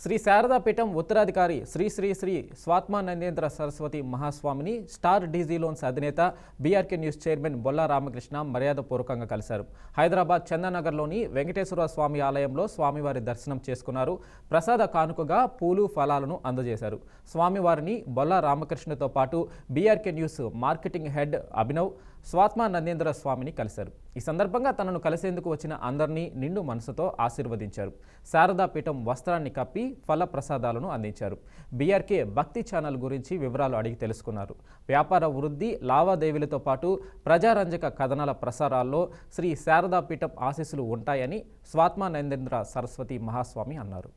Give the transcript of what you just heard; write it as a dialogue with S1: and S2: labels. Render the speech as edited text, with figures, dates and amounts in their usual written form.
S1: శ్రీ శారదాపీఠం ఉత్తరాధికారి శ్రీ శ్రీ శ్రీ స్వాత్మానందేంద్ర సరస్వతి మహాస్వామిని star DG loans అధినేత BRK news chairman Bolla Ramakrishna మర్యాదపూర్వకంగా కలిశారు. హైదరాబాద్ చందనగర్లోని వెంకటేశ్వర స్వామి ఆలయంలో స్వామివారి దర్శనం చేసుకున్నారు. ప్రసాద కానుకగా పూలు ఫలాలను అందజేశారు. స్వామివారిని బొల్లా రామకృష్ణతో పాటు BRK news marketing head Abhinav Swatmanandendra స్వామిని కలిశారు. ఈ సందర్భంగా తనను కలిసేందుకు వచ్చిన అందరినీ నిండు మనసుతో ఆశీర్వదించారు. శారదాపీఠం వస్త్రాన్ని కప్పి ఫల ప్రసాదాలను అందించారు. బీఆర్కే భక్తి ఛానల్ గురించి వివరాలు అడిగి తెలుసుకున్నారు. వ్యాపార వృద్ధి లావాదేవీలతో పాటు ప్రజారంజక కథనాల ప్రసారాల్లో శ్రీ శారదాపీఠం ఆశీస్సులు ఉంటాయని స్వాత్మానందేంద్ర సరస్వతి మహాస్వామి అన్నారు.